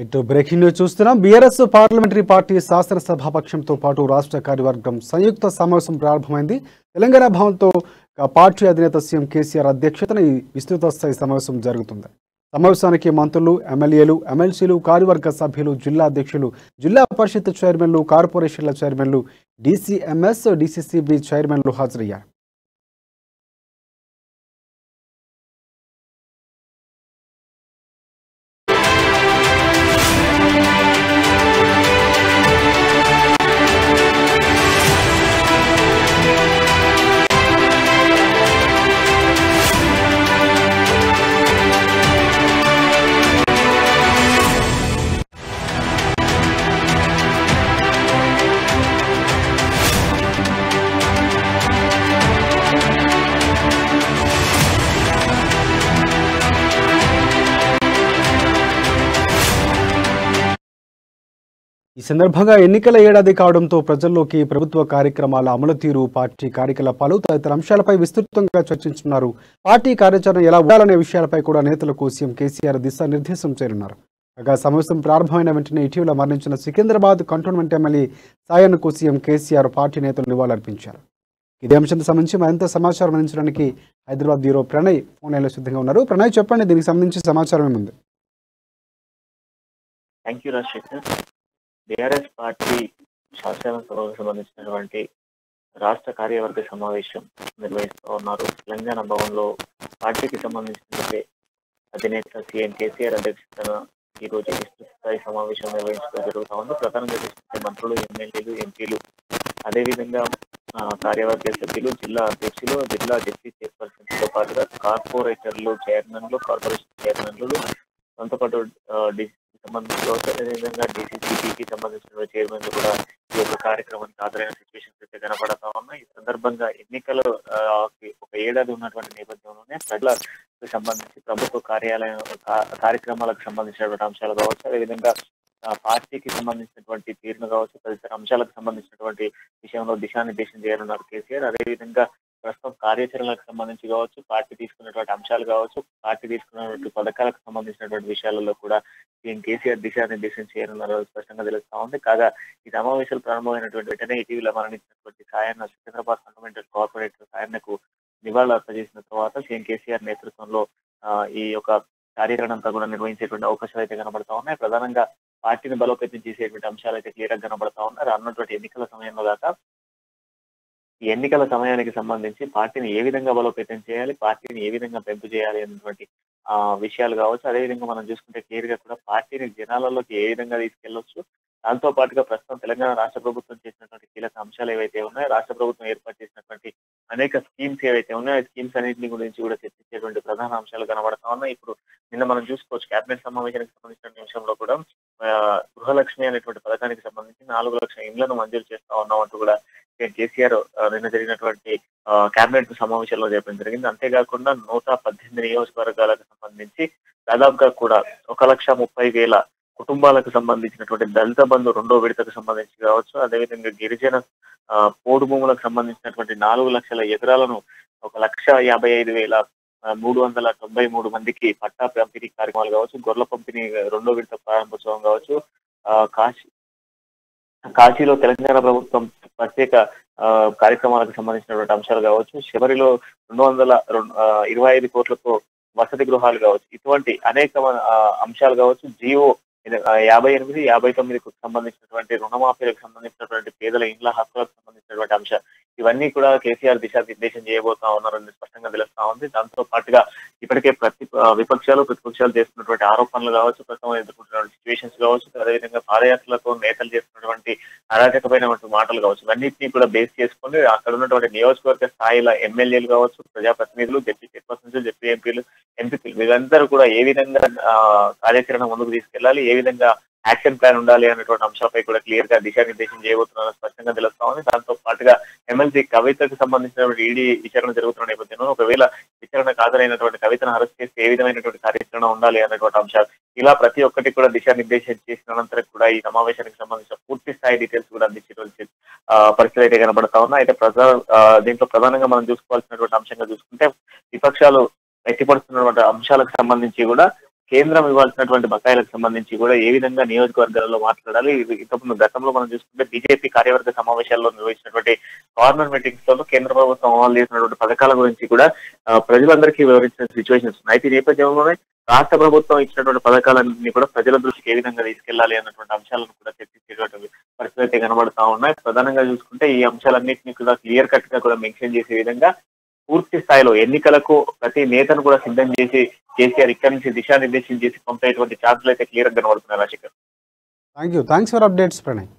ఇటు breaking news చూస్తున్నాం. BRS parliamentary party శాసనసభాపక్షంతో పాటు రాష్ట్ర కార్యవర్గం సంయుక్త సమావేశం ప్రారంభమైంది. తెలంగాణ భవన్తో పార్టీ అధినేత సీఎం కేసీఆర్ అధ్యక్షతన ఈ విస్తృత స్థాయి సమావేశం జరుగుతుంది. సమావేశానికి మంత్రులు, ఎమ్మెల్యేలు, ఎమ్మెల్సీలు, కార్యవర్గ సభ్యులు, జిల్లా అధ్యక్షులు, జిల్లా పరిషత్ చైర్మన్లు, కార్పొరేషన్ల చైర్మన్లు, డీసీఎంఎస్, డీసీసీబీ చైర్మన్లు హాజరయ్యారు. ఈ సందర్భంగా ఎన్నికల ఏడాది కావడంతో ప్రజల్లోకి ప్రభుత్వ కార్యక్రమాల అమలు తీరు, పార్టీ కార్యకలాపాలు తదితర అంశాలపై విస్తృతంగా చర్చించున్నారు. పార్టీ కార్యాచరణ ఎలా ఉండాలనే విషయాలపై కూడా నేతలకు సీఎం కేసీఆర్ దిశానిర్దేశం చేయనున్నారు. కాగా సమావేశం ప్రారంభమైన వెంటనే ఇటీవల మరణించిన సికింద్రాబాద్ కంటోన్మెంట్ ఎమ్మెల్యే సాయన్కు సీఎం కేసీఆర్ పార్టీ నేతలు నివాళులర్పించారు. ఇదే అంశానికి సంబంధించి మరింత సమాచారం అందించడానికి హైదరాబాద్ బ్యూరో ప్రణయ్ ఫోన్ లైన్లో సిద్ధంగా ఉన్నారు. ప్రణయ్, చెప్పండి, దీనికి సంబంధించి సమాచారం ఏముంది? Thank you Rajasekhar. BRS party శాసనసభకు సంబంధించినటువంటి రాష్ట్ర కార్యవర్గ సమావేశం నిర్వహిస్తూ ఉన్నారు. తెలంగాణ భవన్లో పార్టీకి సంబంధించినటువంటి అధినేత సీఎం కేసీఆర్ అధ్యక్షతన ఈ రోజు విస్తృత స్థాయి సమావేశం నిర్వహించడం జరుగుతూ ఉంది. ప్రధానంగా చూసుకుంటే మంత్రులు, ఎమ్మెల్యేలు, ఎంపీలు, అదేవిధంగా కార్యవర్గ సభ్యులు, జిల్లా అధ్యక్షులు, జిల్లా డిప్యూటీ చైర్పర్సన్స్ తో పాటుగా కార్పొరేటర్లు, చైర్మన్లు, కార్పొరేషన్ చైర్మన్లు, దాంతో పాటు సంబంధించి అదేవిధంగా డీసీసీబీకి సంబంధించిన చైర్మన్లు కూడా ఈ యొక్క కార్యక్రమానికి హాజరైన సిచ్యువేషన్స్ అయితే కనపడతా ఉన్నాయి. ఈ సందర్భంగా ఎన్నికలు ఒక ఏడాది ఉన్నటువంటి నేపథ్యంలోనే ప్రజలకు సంబంధించి ప్రభుత్వ కార్యక్రమాలకు సంబంధించినటువంటి అంశాలు కావచ్చు, అదేవిధంగా పార్టీకి సంబంధించినటువంటి తీరును కావచ్చు, తదితర అంశాలకు సంబంధించినటువంటి విషయంలో దిశానిర్దేశం చేయాలన్నారు కేసీఆర్. అదేవిధంగా ప్రస్తుతం కార్యాచరణలకు సంబంధించి కావచ్చు, పార్టీ తీసుకున్నటువంటి అంశాలు కావచ్చు, పార్టీ తీసుకున్నటువంటి పథకాలకు సంబంధించినటువంటి విషయాలలో కూడా సీఎం కేసీఆర్ దిశానిర్దేశం చేయాలన్నారు స్పష్టంగా తెలుస్తా ఉంది. కాగా ఈ సమావేశాలు ప్రారంభమైనటువంటి వెంటనే ఇటీవల మరణించినటువంటి సాయన్న, సికింద్రాబాద్ కంటోన్మెంట్ కార్పొరేటర్ సాయన్నకు నివాళులు అర్పించిన తర్వాత సీఎం కేసీఆర్ నేతృత్వంలో ఈ యొక్క కార్యాచరణ అంతా కూడా నిర్వహించేటువంటి అవకాశాలు అయితే కనబడతా ఉన్నాయి. ప్రధానంగా పార్టీని బలోపేతం చేసేటువంటి అంశాలు అయితే క్లియర్ గా కనబడతా ఉన్నాయి. రానున్నటువంటి ఎన్నికల సమయంలో దాకా ఈ ఎన్నికల సమయానికి సంబంధించి పార్టీని ఏ విధంగా బలోపేతం చేయాలి, పార్టీని ఏ విధంగా పెంపు చేయాలి అనేటువంటి విషయాలు కావచ్చు. అదేవిధంగా మనం చూసుకుంటే క్లియర్ గా కూడా పార్టీని జనాలలోకి ఏ విధంగా తీసుకెళ్లొచ్చు, దాంతో పాటుగా ప్రస్తుతం తెలంగాణ రాష్ట్ర ప్రభుత్వం చేసినటువంటి కీలక అంశాలు ఏవైతే ఉన్నాయో, రాష్ట్ర ప్రభుత్వం ఏర్పాటు చేసినటువంటి అనేక స్కీమ్స్ ఏవైతే ఉన్నాయో, స్కీమ్స్ అన్నింటినీ గురించి కూడా చర్చించేటువంటి ప్రధాన అంశాలు కనబడతా ఉన్నాయి. ఇప్పుడు నిన్న మనం చూసుకోవచ్చు, కేబినెట్ సమావేశానికి సంబంధించిన విషయంలో కూడా గృహలక్ష్మి అనేటువంటి పథకానికి సంబంధించి 4 లక్షల ఇండ్లను మంజూరు చేస్తా ఉన్నామంటూ కూడా కేసీఆర్ నిన్న జరిగినటువంటి కేబినెట్ సమావేశంలో చెప్పడం జరిగింది. అంతేకాకుండా 118 నియోజకవర్గాలకు సంబంధించి దాదాపుగా కూడా 1,30,000 కుటుంబాలకు సంబంధించినటువంటి దళిత బంధు 2వ విడతకు సంబంధించి కావచ్చు, అదేవిధంగా గిరిజన పోడు భూములకు సంబంధించినటువంటి 4 లక్షల ఎకరాలను 1,55,393 మందికి పట్టా పంపిణీ కార్యక్రమాలు కావచ్చు, గొర్రెల పంపిణీ 2వ విడత ప్రారంభోత్సవం కావచ్చు, కాశీలో తెలంగాణ ప్రభుత్వం ప్రత్యేక కార్యక్రమాలకు సంబంధించినటువంటి అంశాలు కావచ్చు, శబరిలో 225 కోట్లతో వసతి గృహాలు కావచ్చు, ఇటువంటి అనేక అంశాలు కావచ్చు, జియో 58, 59కు సంబంధించినటువంటి రుణమాఫీలకు సంబంధించినటువంటి పేదల ఇండ్ల హక్కులకు సంబంధించినటువంటి అంశాలు, ఇవన్నీ కూడా కేసీఆర్ దిశానిర్దేశం చేయబోతా ఉన్నారని స్పష్టంగా తెలుస్తా ఉంది. దాంతో పాటుగా ఇప్పటికే ప్రతిపక్షాలు చేస్తున్నటువంటి ఆరోపణలు కావచ్చు, ప్రస్తుతం ఎదుర్కొంటున్న సిచ్యువేషన్స్ కావచ్చు, అదేవిధంగా పాదయాత్రలతో నేతలు చేస్తున్నటువంటి అరాచకమైనటువంటి మాటలు కావచ్చు, ఇవన్నింటినీ కూడా బేస్ చేసుకుని అక్కడ ఉన్నటువంటి నియోజకవర్గ స్థాయిల ఎమ్మెల్యేలు కావచ్చు, ప్రజాప్రతినిధులు, డిప్యూటీ చైర్పర్సన్స్, డిప్యూటీ ఎంపీలు, వీళ్ళందరూ కూడా ఏ విధంగా కార్యాచరణ ముందుకు తీసుకెళ్లాలి, ఏ విధంగా యాక్షన్ ప్లాన్ ఉండాలి అనేటువంటి అంశాలపై కూడా క్లియర్ గా దిశానిర్దేశం చేయబోతున్నారని స్పష్టంగా తెలుస్తా ఉంది. దాంతో పాటుగా ఎమ్మెల్సీ కవితకు సంబంధించినటువంటి ఈడీ విచారణ జరుగుతున్న నేపథ్యంలో ఒకవేళ విచారణకు హాజరైనటువంటి కవితను అరెస్ట్ చేస్తే ఏ విధమైనటువంటి కార్యాచరణ ఉండాలి అనేటువంటి అంశాలు, ఇలా ప్రతి ఒక్కటి కూడా దిశానిర్దేశం చేసిన అనంతరం కూడా ఈ సమావేశానికి సంబంధించిన పూర్తి స్థాయి డీటెయిల్స్ కూడా అందించేటువంటి పరిస్థితులు అయితే కనబడతా ఉన్నాయి. అయితే దీంట్లో ప్రధానంగా మనం చూసుకోవాల్సినటువంటి అంశంగా చూసుకుంటే విపక్షాలు ఎత్తిపడుతున్నటువంటి అంశాలకు సంబంధించి కూడా కేంద్రం ఇవ్వాల్సినటువంటి బకాయిలకు సంబంధించి కూడా ఏ విధంగా నియోజకవర్గాలలో మాట్లాడాలి. ఇంతకుముందు గతంలో మనం చూసుకుంటే బీజేపీ కార్యవర్గ సమావేశాల్లో నిర్వహించినటువంటి కార్నర్ మీటింగ్స్ లో కేంద్ర ప్రభుత్వం అమలు చేసినటువంటి పథకాల గురించి కూడా ప్రజలందరికీ వివరించిన సిచ్యువేషన్స్ ఉన్నాయి. అయితే ఈ నేపథ్యంలోనే రాష్ట్ర ప్రభుత్వం ఇచ్చినటువంటి పథకాలన్నింటినీ కూడా ప్రజల దృష్టికి ఏ విధంగా తీసుకెళ్లాలి అన్నటువంటి అంశాలను కూడా చర్చించేటువంటి పరిస్థితి అయితే కనబడతా ఉన్నాయి. ప్రధానంగా చూసుకుంటే ఈ అంశాలన్నింటినీ కూడా క్లియర్ కట్ గా కూడా మెన్షన్ చేసే విధంగా పూర్తి స్థాయిలో ఎన్నికలకు ప్రతి నేతను కూడా సిద్ధం చేసి కేసీఆర్ ఇక్కడి నుంచి దిశానిర్దేశం చేసి పంపేటువంటి ఛాన్సులు అయితే క్లియర్ గా కనబడుతున్నాయి. Rajasekhar, thanks for updates Pranay.